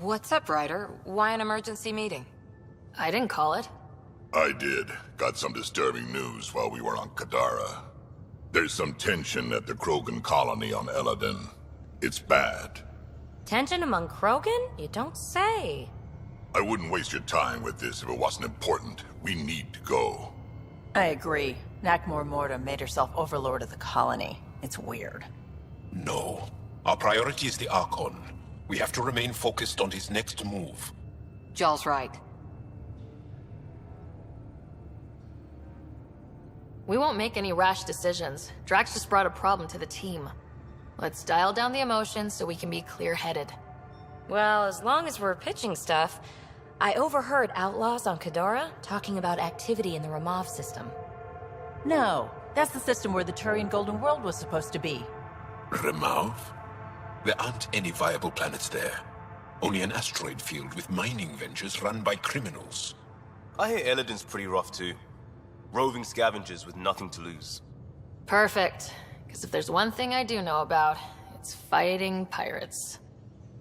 What's up, Ryder? Why an emergency meeting? I didn't call it. I did. Got some disturbing news while we were on Kadara. There's some tension at the Krogan colony on Eladin. It's bad. Tension among Krogan? You don't say. I wouldn't waste your time with this if it wasn't important. We need to go. I agree. Nakmor Morta made herself overlord of the colony. It's weird. No. Our priority is the Archon. We have to remain focused on his next move. Jall's right. We won't make any rash decisions. Drax just brought a problem to the team. Let's dial down the emotions so we can be clear-headed. Well, as long as we're pitching stuff, I overheard outlaws on Kadara talking about activity in the Ramov system. No, that's the system where the Turian Golden World was supposed to be. Remov? There aren't any viable planets there. Only an asteroid field with mining ventures run by criminals. I hear Eladin's pretty rough too. Roving scavengers with nothing to lose. Perfect. Because if there's one thing I do know about, it's fighting pirates.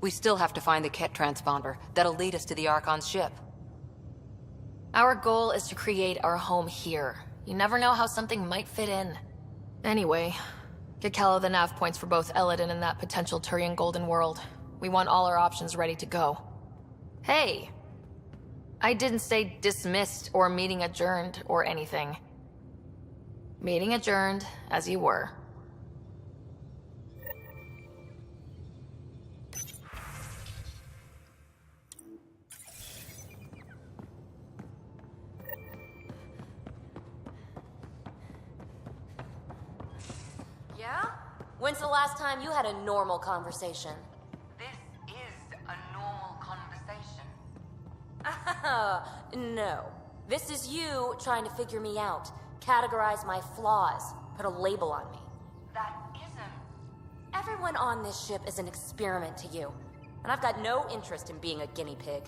We still have to find the Ket transponder. That'll lead us to the Archon's ship. Our goal is to create our home here. You never know how something might fit in. Anyway, get Calo the nav points for both Eladin and that potential Turian Golden World. We want all our options ready to go. Hey! I didn't say dismissed or meeting adjourned or anything. Meeting adjourned, as you were. Yeah? When's the last time you had a normal conversation? This is a normal conversation. No. This is you trying to figure me out, categorize my flaws, put a label on me. That isn't. Everyone on this ship is an experiment to you, and I've got no interest in being a guinea pig.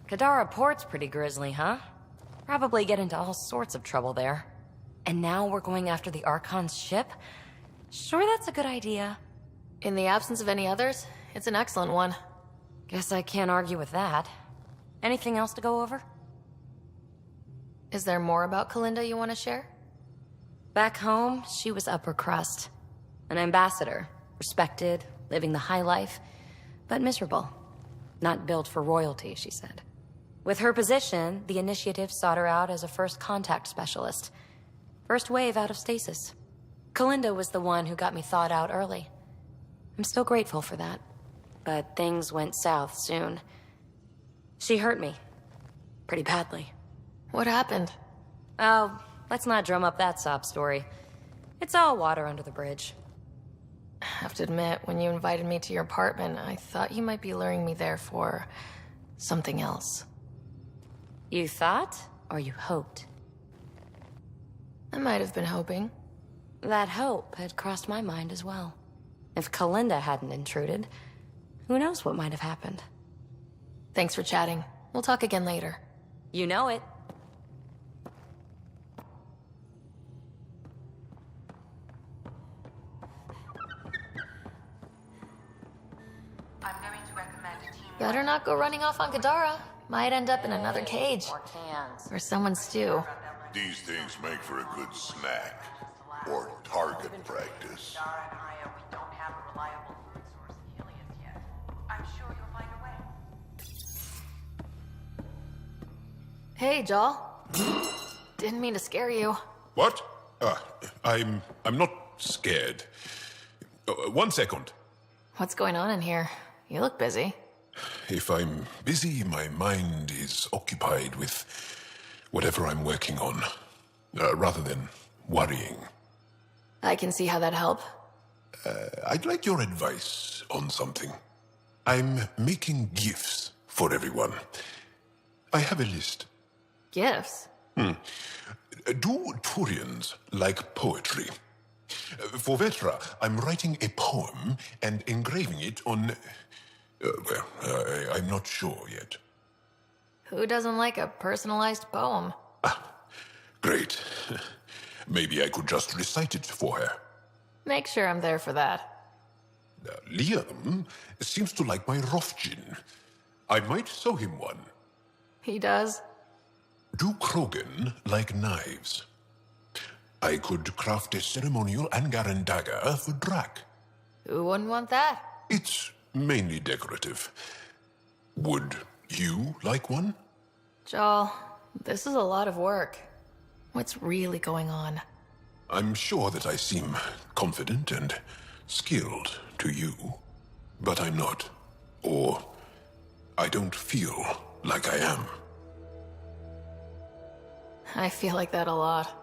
Kadara Port's pretty grisly, huh? Probably get into all sorts of trouble there. And now we're going after the Archon's ship? Sure, that's a good idea. In the absence of any others, it's an excellent one. Guess I can't argue with that. Anything else to go over? Is there more about Kalinda you want to share? Back home, she was upper crust. An ambassador, respected, living the high life, but miserable. Not built for royalty, she said. With her position, the initiative sought her out as a first contact specialist. First wave out of stasis. Kalinda was the one who got me thawed out early. I'm still grateful for that. But things went south soon. She hurt me. Pretty badly. What happened? Oh, let's not drum up that sob story. It's all water under the bridge. I have to admit, when you invited me to your apartment, I thought you might be luring me there for something else. You thought, or you hoped? I might have been hoping. That hope had crossed my mind as well. If Kalinda hadn't intruded, who knows what might have happened. Thanks for chatting. We'll talk again later. You know it. Better not go running off on Kadara. Might end up in another cage. More cans. Or someone's stew. These things make for a good snack. Or target practice. Kadara and Aya, we don't have a reliable food source in Helios yet. I'm sure you'll find a way. Hey, Joel. Didn't mean to scare you. What? I'm not scared. 1 second. What's going on in here? You look busy. If I'm busy, my mind is occupied with whatever I'm working on, rather than worrying. I can see how that'd help. I'd like your advice on something. I'm making gifts for everyone. I have a list. Gifts? Do Turians like poetry? For Vetra, I'm writing a poem and engraving it on... I'm not sure yet. Who doesn't like a personalized poem? Great. Maybe I could just recite it for her. Make sure I'm there for that. Liam seems to like my Rofgin. I might sew him one. He does? Do Krogan like knives? I could craft a ceremonial Angaran dagger for Drak. Who wouldn't want that? It's mainly decorative. Would you like one? Joel, this is a lot of work. What's really going on? I'm sure that I seem confident and skilled to you, but I'm not. Or I don't feel like I am. I feel like that a lot.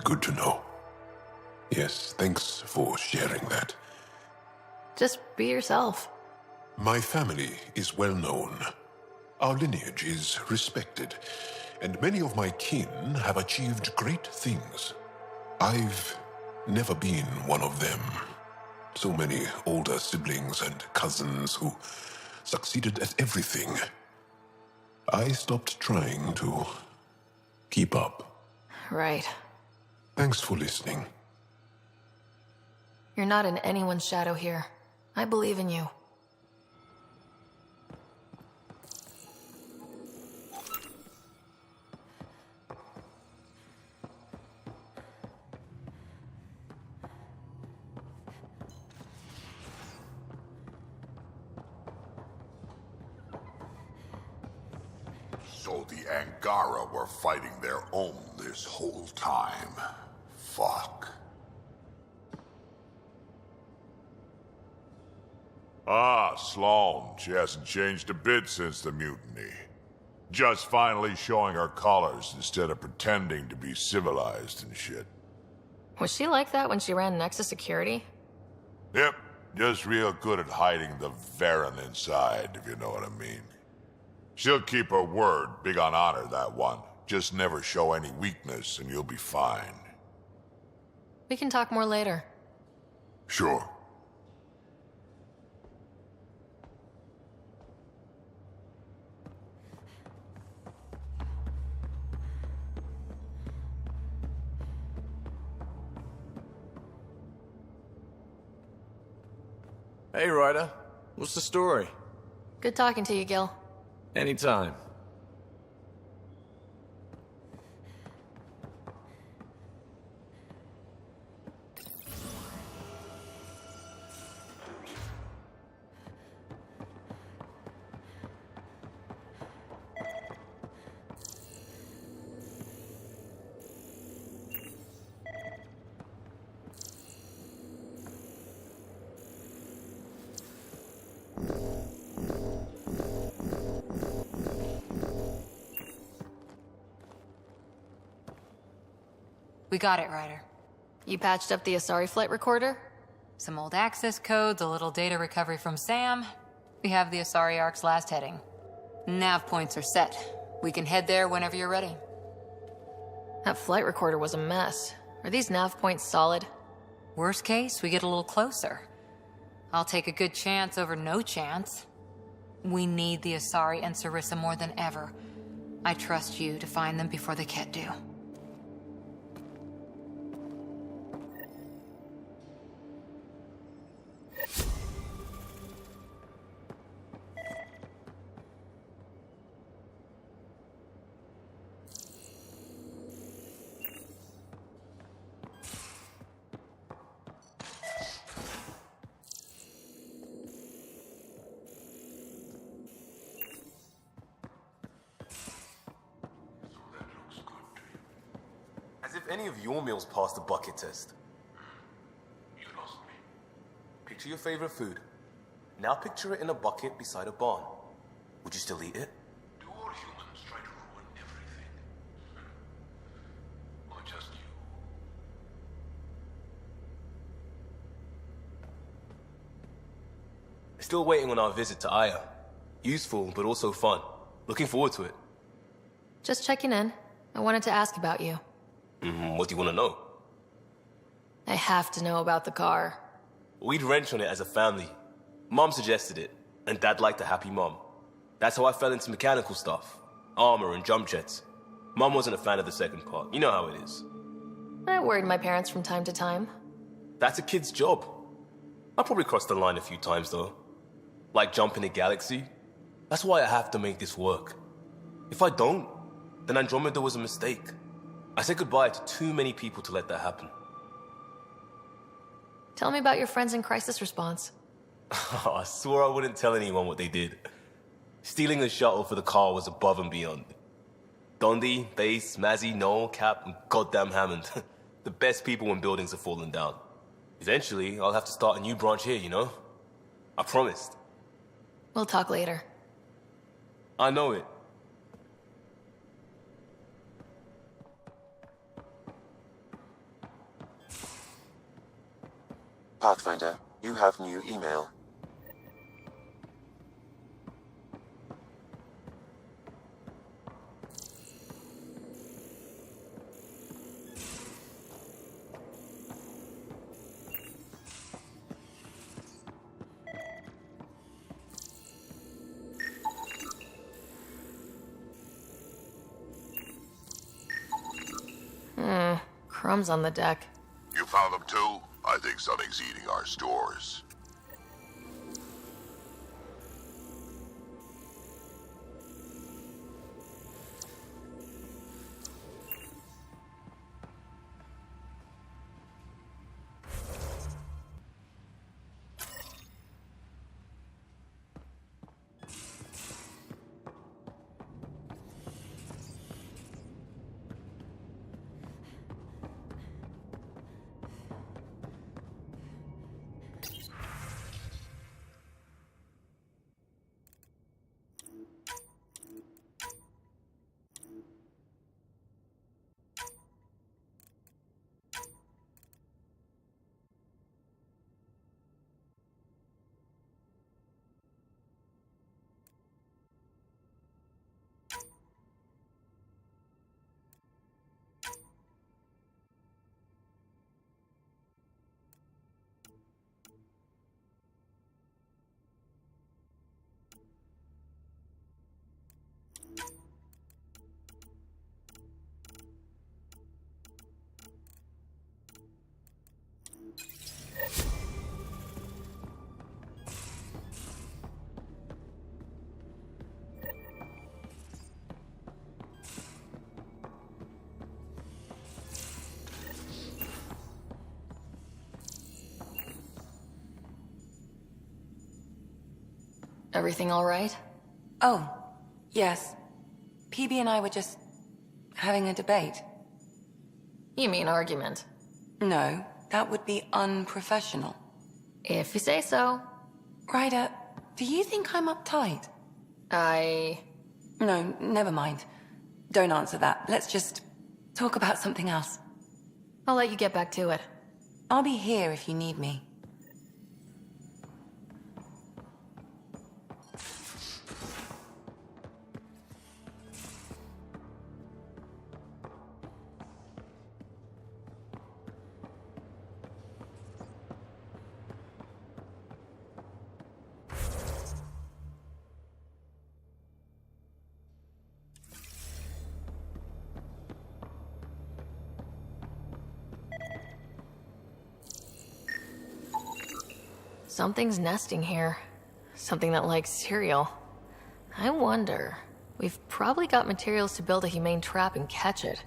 Good to know. Yes, thanks for sharing that. Just be yourself. My family is well known. Our lineage is respected, and many of my kin have achieved great things. I've never been one of them. So many older siblings and cousins who succeeded at everything. I stopped trying to keep up. Right. Thanks for listening. You're not in anyone's shadow here. I believe in you. So the Angara were fighting their own this whole time. Fuck. Ah, Sloane. She hasn't changed a bit since the mutiny. Just finally showing her colors instead of pretending to be civilized and shit. Was she like that when she ran Nexus Security? Yep, just real good at hiding the Varen inside, if you know what I mean. She'll keep her word, big on honor, that one. Just never show any weakness and you'll be fine. We can talk more later. Sure. Hey, Ryder. What's the story? Good talking to you, Gil. Anytime. We got it, Ryder. You patched up the Asari flight recorder? Some old access codes, a little data recovery from Sam. We have the Asari Ark's last heading. Nav points are set. We can head there whenever you're ready. That flight recorder was a mess. Are these nav points solid? Worst case, we get a little closer. I'll take a good chance over no chance. We need the Asari and Sarissa more than ever. I trust you to find them before the Ket do. As if any of your meals passed the bucket test. You lost me. Picture your favorite food. Now picture it in a bucket beside a barn. Would you still eat it? Do all humans try to ruin everything? Or just you? Still waiting on our visit to Aya. Useful, but also fun. Looking forward to it. Just checking in. I wanted to ask about you. What do you want to know? I have to know about the car. We'd wrench on it as a family. Mom suggested it, and Dad liked a happy mom. That's how I fell into mechanical stuff. Armor and jump jets. Mom wasn't a fan of the second part. You know how it is. I worried my parents from time to time. That's a kid's job. I probably crossed the line a few times, though. Like jumping a galaxy. That's why I have to make this work. If I don't, then Andromeda was a mistake. I said goodbye to too many people to let that happen. Tell me about your friends in crisis response. I swore I wouldn't tell anyone what they did. Stealing the shuttle for the car was above and beyond. Dondi, Base, Mazzy, Noel, Cap, and goddamn Hammond. The best people when buildings have fallen down. Eventually, I'll have to start a new branch here, you know? I promised. We'll talk later. I know it. Pathfinder, you have new email. Crumbs on the deck. You found them too? I think something's eating our stores. Everything all right? Oh, yes. PB and I were just having a debate. You mean argument? No, that would be unprofessional. If you say so. Ryder, do you think I'm uptight? No, never mind. Don't answer that. Let's just talk about something else. I'll let you get back to it. I'll be here if you need me. Something's nesting here. Something that likes cereal. I wonder. We've probably got materials to build a humane trap and catch it.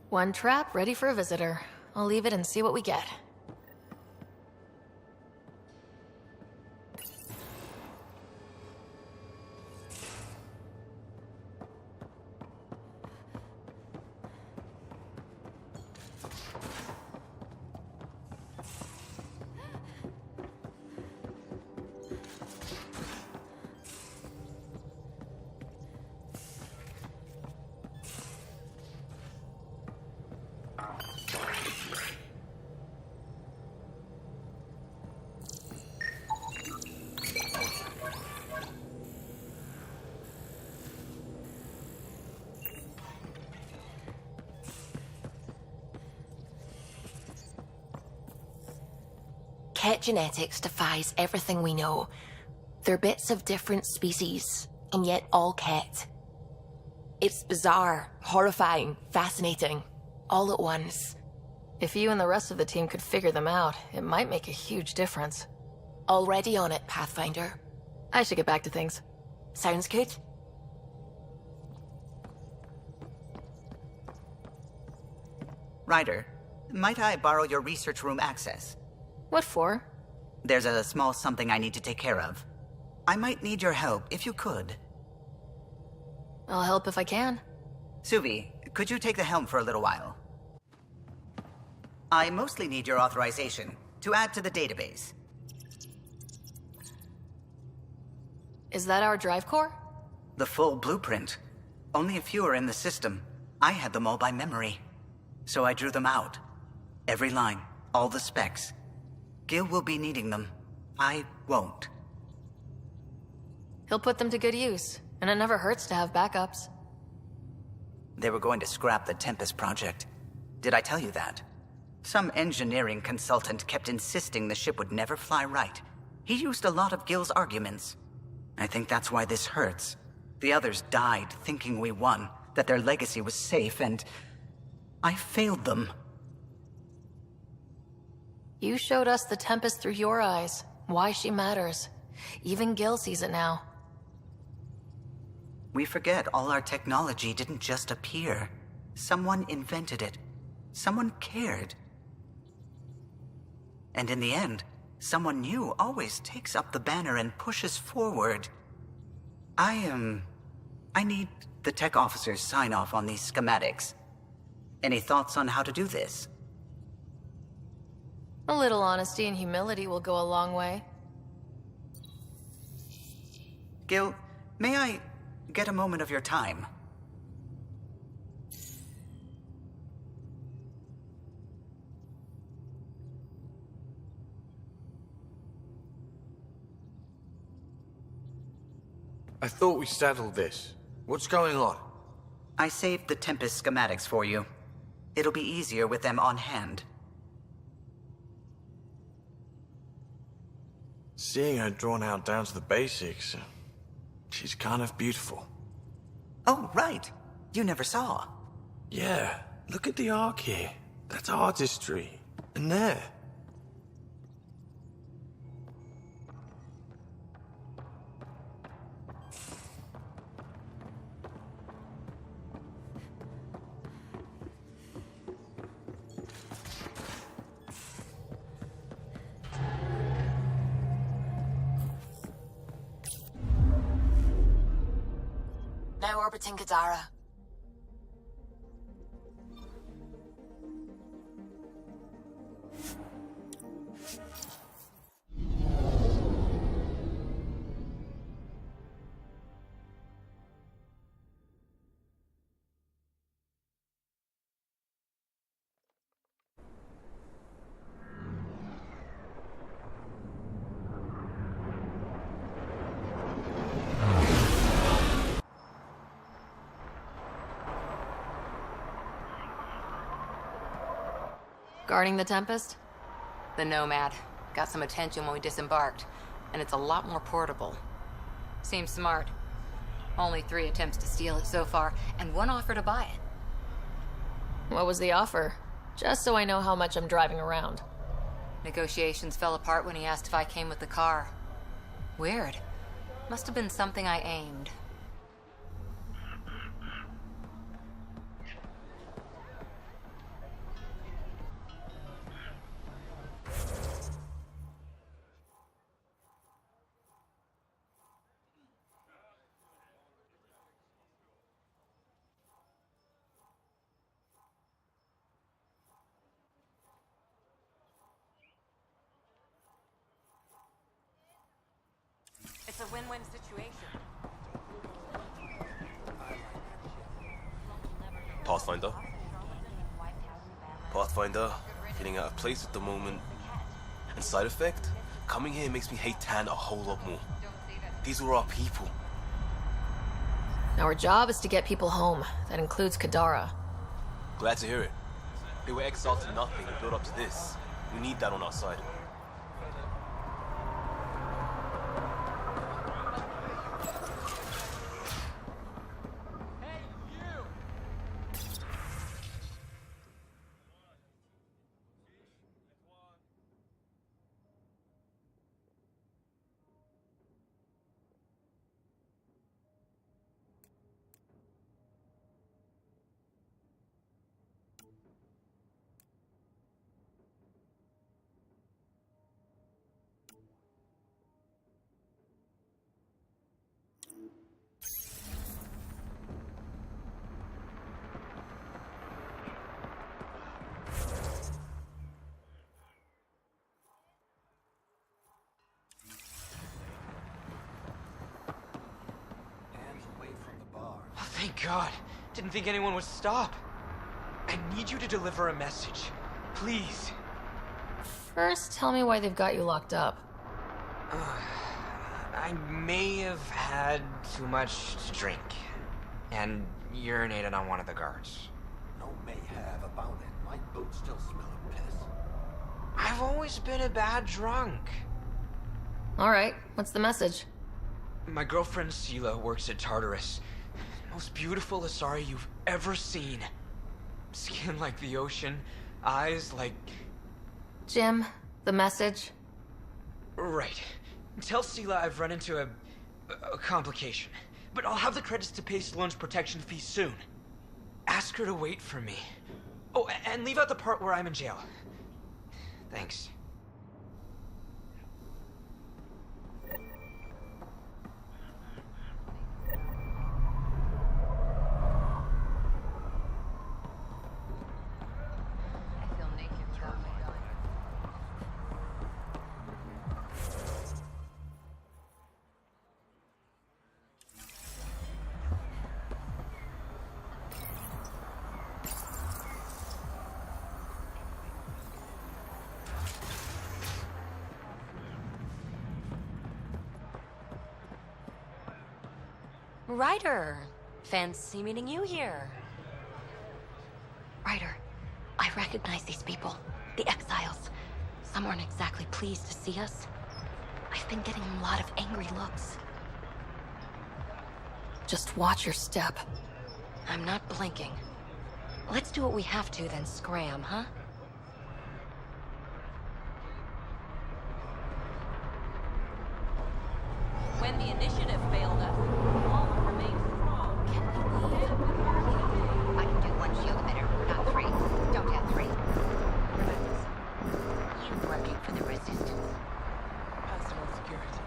One trap ready for a visitor. I'll leave it and see what we get. Ket genetics defies everything we know. They're bits of different species, and yet all Ket. It's bizarre, horrifying, fascinating, all at once. If you and the rest of the team could figure them out, it might make a huge difference. Already on it, Pathfinder. I should get back to things. Sounds good. Ryder, might I borrow your research room access? What for? There's a small something I need to take care of. I might need your help if you could. I'll help if I can. Suvi, could you take the helm for a little while? I mostly need your authorization to add to the database. Is that our drive core? The full blueprint. Only a few are in the system. I had them all by memory. So I drew them out. Every line, all the specs. Gil will be needing them. I won't. He'll put them to good use, and it never hurts to have backups. They were going to scrap the Tempest project. Did I tell you that? Some engineering consultant kept insisting the ship would never fly right. He used a lot of Gil's arguments. I think that's why this hurts. The others died thinking we won, that their legacy was safe, and I failed them. You showed us the Tempest through your eyes, why she matters. Even Gil sees it now. We forget all our technology didn't just appear. Someone invented it. Someone cared. And in the end, someone new always takes up the banner and pushes forward. I need the tech officer's sign-off on these schematics. Any thoughts on how to do this? A little honesty and humility will go a long way. Gil, may I get a moment of your time? I thought we settled this. What's going on? I saved the Tempest schematics for you. It'll be easier with them on hand. Seeing her drawn out down to the basics, she's kind of beautiful. Oh, right. You never saw. Yeah, look at the arc here. That's artistry. And there. Now orbiting Kadara. Guarding the Tempest? The Nomad. Got some attention when we disembarked, and it's a lot more portable. Seems smart. Only 3 attempts to steal it so far, and 1 offer to buy it. What was the offer? Just so I know how much I'm driving around. Negotiations fell apart when he asked if I came with the car. Weird. Must have been something I aimed. It's a win-win situation. Pathfinder? Pathfinder, feeling out of place at the moment. And side effect? Coming here makes me hate Tan a whole lot more. These were our people. Our job is to get people home. That includes Kadara. Glad to hear it. They were exiled to nothing and built up to this. We need that on our side. Thank God. Didn't think anyone would stop. I need you to deliver a message. Please. First, tell me why they've got you locked up. I may have had too much to drink. And urinated on one of the guards. No may have about it. My boots still smell of piss. I've always been a bad drunk. Alright, what's the message? My girlfriend Sela works at Tartarus. Most beautiful Asari you've ever seen. Skin like the ocean, eyes like... Jim, the message? Right. Tell Sela I've run into a complication. But I'll have the credits to pay Sloane's protection fee soon. Ask her to wait for me. Oh, and leave out the part where I'm in jail. Thanks. Ryder, fancy meeting you here. Ryder, I recognize these people. The exiles. Some aren't exactly pleased to see us. I've been getting a lot of angry looks. Just watch your step. I'm not blinking. Let's do what we have to, then scram, huh? When the initiative failed us, all remained strong. I can do one shield emitter, not three. Don't have three. You working for the Resistance? Personal security.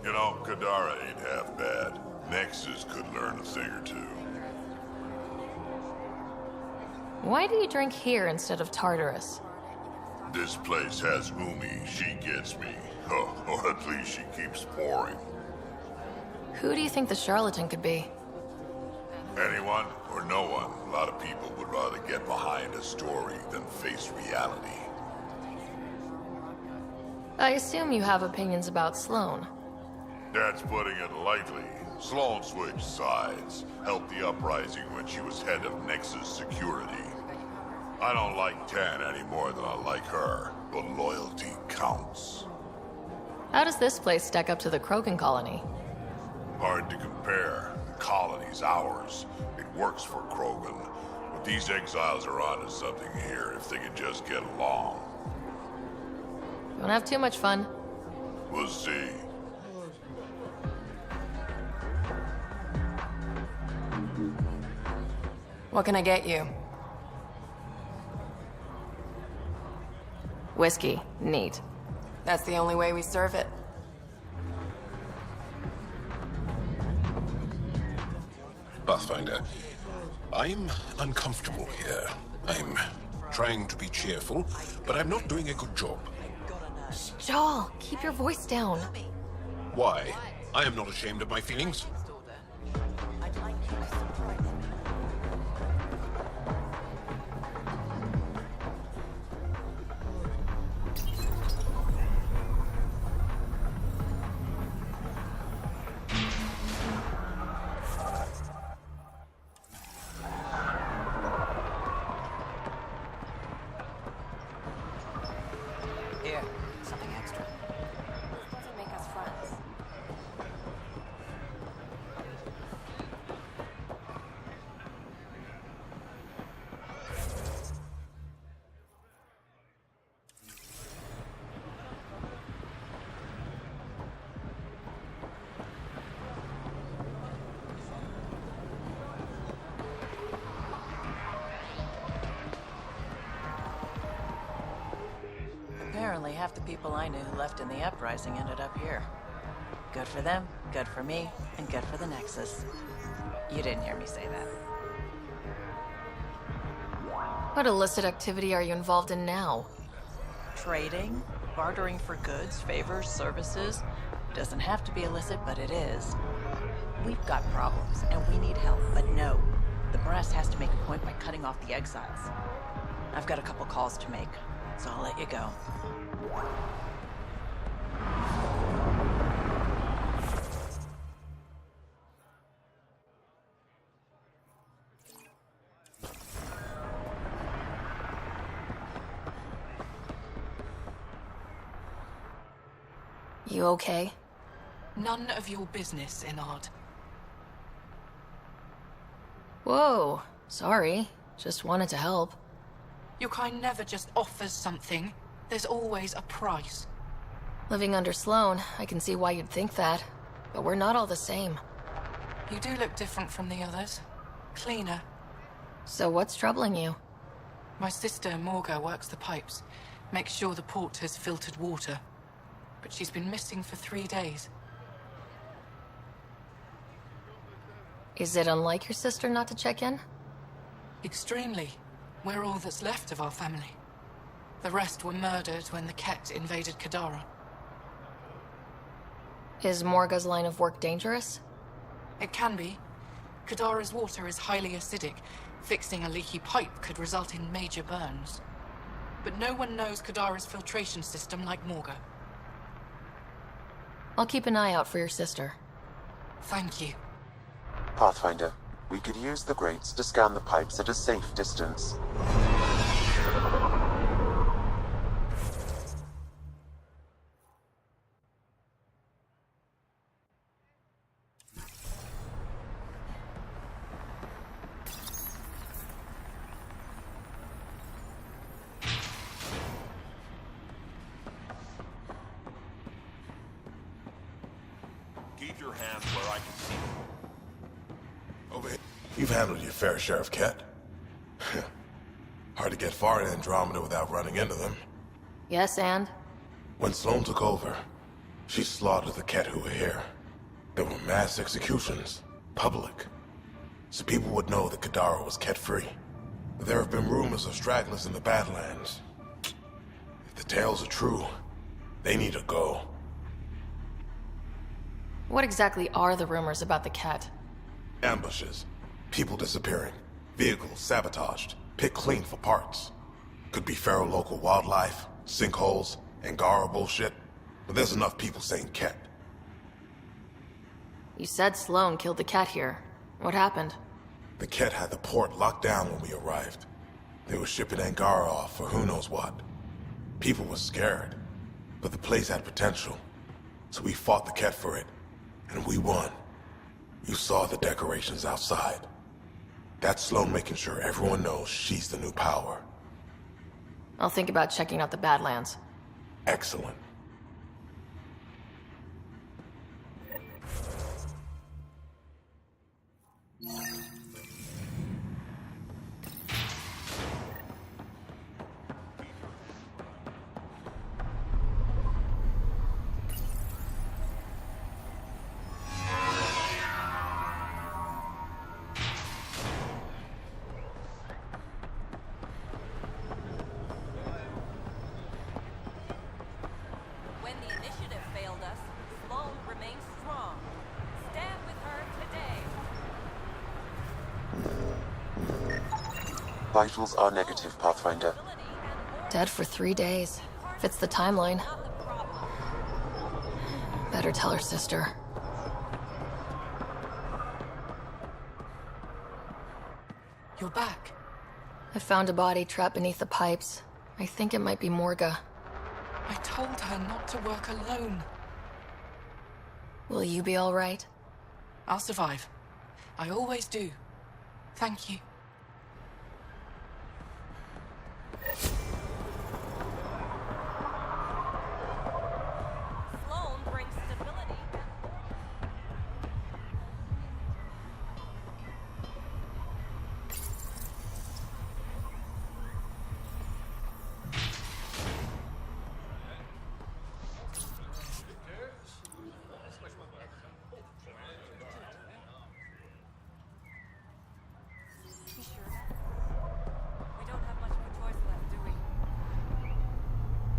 You know, Kadara ain't half bad. Nexus could learn a thing or two. Why do you drink here instead of Tartarus? This place has Umi. She gets me. Oh, or at least she keeps pouring. Who do you think the charlatan could be? Anyone or no one. A lot of people would rather get behind a story than face reality. I assume you have opinions about Sloane. That's putting it lightly. Sloane switched sides, helped the uprising when she was head of Nexus Security. I don't like Tan any more than I like her, but loyalty counts. How does this place stack up to the Krogan colony? Hard to compare. The colony's ours. It works for Krogan. But these exiles are onto something here if they can just get along. Don't have too much fun. We'll see. What can I get you? Whiskey. Neat. That's the only way we serve it. Pathfinder, I'm uncomfortable here. I'm trying to be cheerful, but I'm not doing a good job. Joel, keep your voice down. Why? I am not ashamed of my feelings. Here, something extra. Doesn't make us friends. Apparently, half the people I knew who left in the uprising ended up here. Good for them, good for me, and good for the Nexus. You didn't hear me say that. What illicit activity are you involved in now? Trading, bartering for goods, favors, services. Doesn't have to be illicit, but it is. We've got problems, and we need help, but no. The brass has to make a point by cutting off the exiles. I've got a couple calls to make, so I'll let you go. You okay? None of your business, Enard. Whoa, sorry. Just wanted to help. Your kind never just offers something. There's always a price. Living under Sloane, I can see why you'd think that. But we're not all the same. You do look different from the others. Cleaner. So what's troubling you? My sister, Morga, works the pipes. Make sure the port has filtered water. But she's been missing for 3 days. Is it unlike your sister not to check in? Extremely. We're all that's left of our family. The rest were murdered when the Ket invaded Kadara. Is Morga's line of work dangerous? It can be. Kadara's water is highly acidic. Fixing a leaky pipe could result in major burns. But no one knows Kadara's filtration system like Morga. I'll keep an eye out for your sister. Thank you. Pathfinder, we could use the grates to scan the pipes at a safe distance. Keep your hands where I can see them. Over here. You've handled your fair share of Ket. Hard to get far in Andromeda without running into them. Yes, and? When Sloane took over, she slaughtered the Ket who were here. There were mass executions, public. So people would know that Kadara was Ket-free. There have been rumors of stragglers in the Badlands. If the tales are true, they need to go. What exactly are the rumors about the Ket? Ambushes, people disappearing, vehicles sabotaged, picked clean for parts. Could be feral local wildlife, sinkholes, Angara bullshit. But there's enough people saying Ket. You said Sloane killed the Ket here. What happened? The Ket had the port locked down when we arrived. They were shipping Angara off for who knows what. People were scared, but the place had potential. So we fought the Ket for it, and we won. You saw the decorations outside. That's Sloane making sure everyone knows she's the new power. I'll think about checking out the Badlands. Excellent. When the initiative failed us, Sloane remains strong. Stand with her today. Vitals are negative, Pathfinder. Dead for 3 days. Fits the timeline. Better tell her sister. You're back. I found a body trapped beneath the pipes. I think it might be Morga. I told her not to work alone. Will you be all right? I'll survive. I always do. Thank you. Sloane brings stability.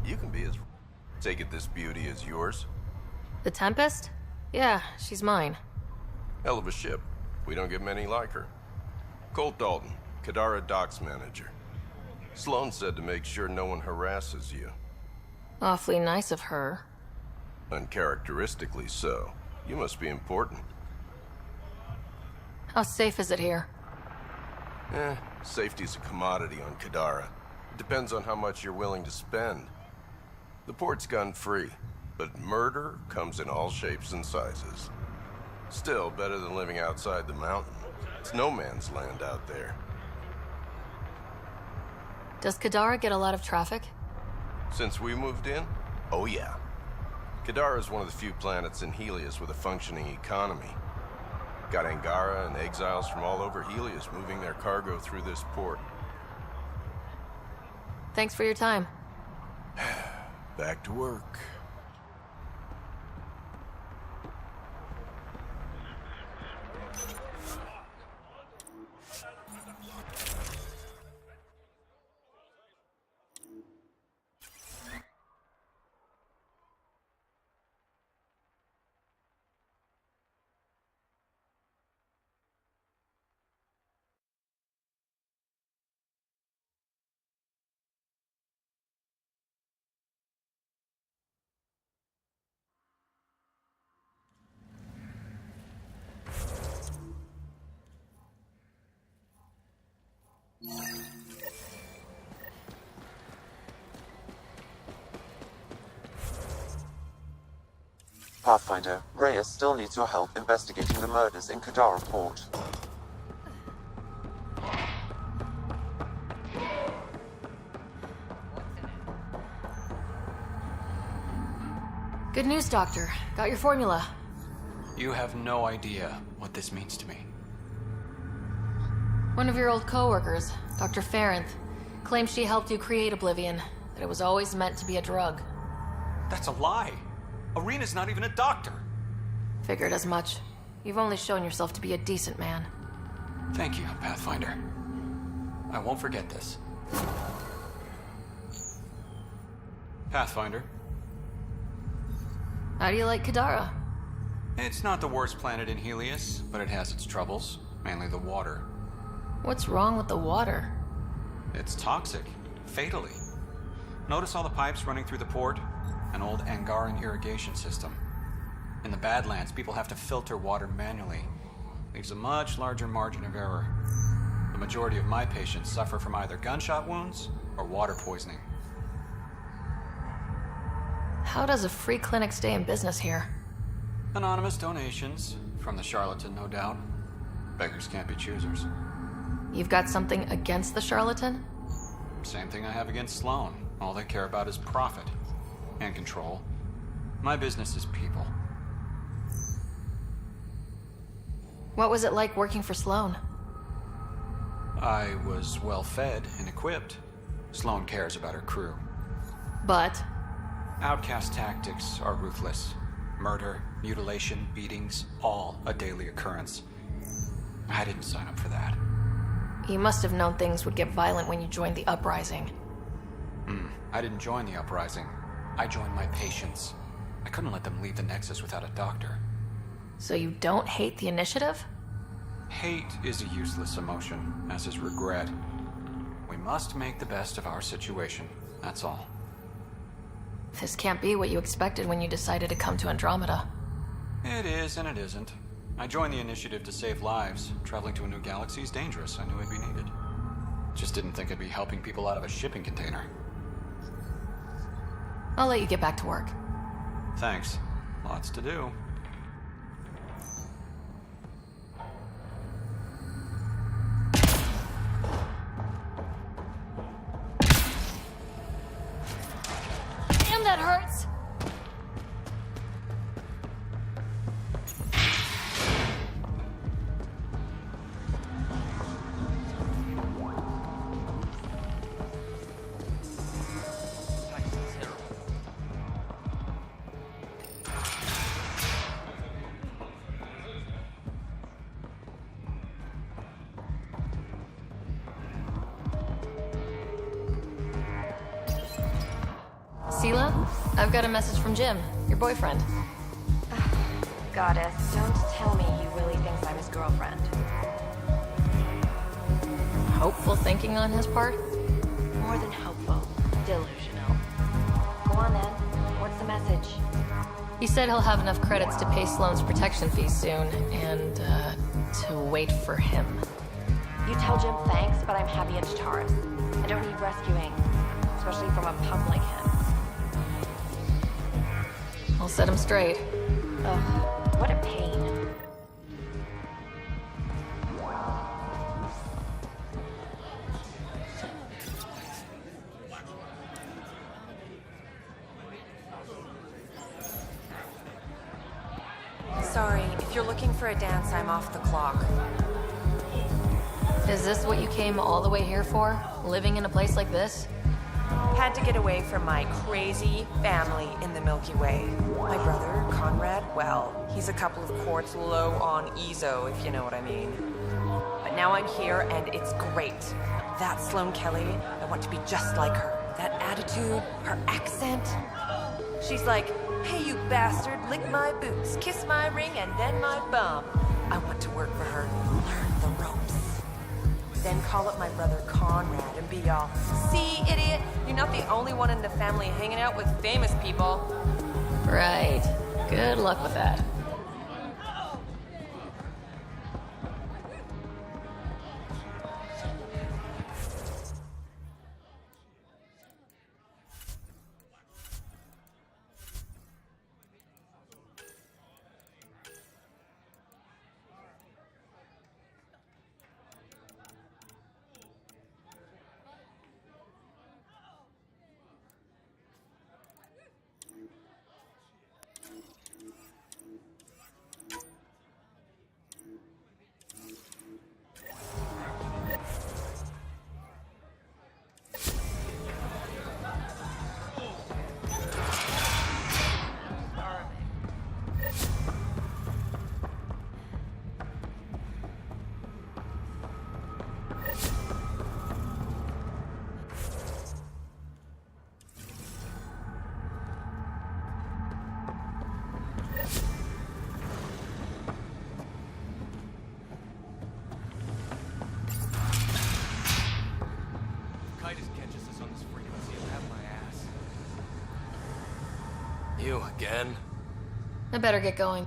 You can be as... Take it this beauty is yours? The Tempest? Yeah, she's mine. Hell of a ship. We don't get many like her. Colt Dalton, Kadara Docks Manager. Sloane said to make sure no one harasses you. Awfully nice of her. Uncharacteristically so. You must be important. How safe is it here? Safety's a commodity on Kadara. It depends on how much you're willing to spend. The port's gun-free, but murder comes in all shapes and sizes. Still, better than living outside the mountain. It's no man's land out there. Does Kadara get a lot of traffic? Since we moved in? Oh yeah. Kadara is one of the few planets in Helios with a functioning economy. Got Angara and exiles from all over Helios moving their cargo through this port. Thanks for your time. Back to work. Pathfinder, Reyes still needs your help investigating the murders in Kadara Port. Good news, Doctor. Got your formula. You have no idea what this means to me. One of your old co-workers, Dr. Farrenth, claims she helped you create Oblivion, that it was always meant to be a drug. That's a lie. Arena's not even a doctor. Figured as much. You've only shown yourself to be a decent man. Thank you, Pathfinder. I won't forget this. Pathfinder. How do you like Kadara? It's not the worst planet in Helios, but it has its troubles, mainly the water. What's wrong with the water? It's toxic, fatally. Notice all the pipes running through the port? An old Angaran irrigation system. In the Badlands, people have to filter water manually. Leaves a much larger margin of error. The majority of my patients suffer from either gunshot wounds or water poisoning. How does a free clinic stay in business here? Anonymous donations, from the charlatan, no doubt. Beggars can't be choosers. You've got something against the charlatan? Same thing I have against Sloan. All they care about is profit. And control. My business is people. What was it like working for Sloan? I was well fed and equipped. Sloan cares about her crew. But? Outcast tactics are ruthless. Murder, mutilation, beatings, all a daily occurrence. I didn't sign up for that. You must have known things would get violent when you joined the uprising. I didn't join the uprising. I joined my patients. I couldn't let them leave the Nexus without a doctor. So you don't hate the Initiative? Hate is a useless emotion, as is regret. We must make the best of our situation, that's all. This can't be what you expected when you decided to come to Andromeda. It is and it isn't. I joined the Initiative to save lives. Traveling to a new galaxy is dangerous. I knew I'd be needed. Just didn't think I'd be helping people out of a shipping container. I'll let you get back to work. Thanks. Lots to do. Damn, that hurts! Sela, I've got a message from Jim, your boyfriend. Goddess, don't tell me he really thinks I'm his girlfriend. Hopeful thinking on his part? More than hopeful. Delusional. Go on then. What's the message? He said he'll have enough credits to pay Sloan's protection fees soon, and, to wait for him. You tell Jim thanks, but I'm happy in Taurus. I don't need rescuing, especially from a punk like him. I'll set him straight. Ugh, what a pain. Sorry, if you're looking for a dance, I'm off the clock. Is this what you came all the way here for? Living in a place like this? had to get away from my crazy family in the Milky Way. My brother, Conrad, well, he's a couple of quarts low on Ezo, if you know what I mean. But now I'm here, and it's great. That Sloane Kelly, I want to be just like her. That attitude, her accent. She's like, hey, you bastard, lick my boots, kiss my ring, and then my bum. I want to work for her, learn the ropes. Then call up my brother Conrad and be all, see, idiot, you're not the only one in the family hanging out with famous people. Right. Good luck with that. You again? I better get going.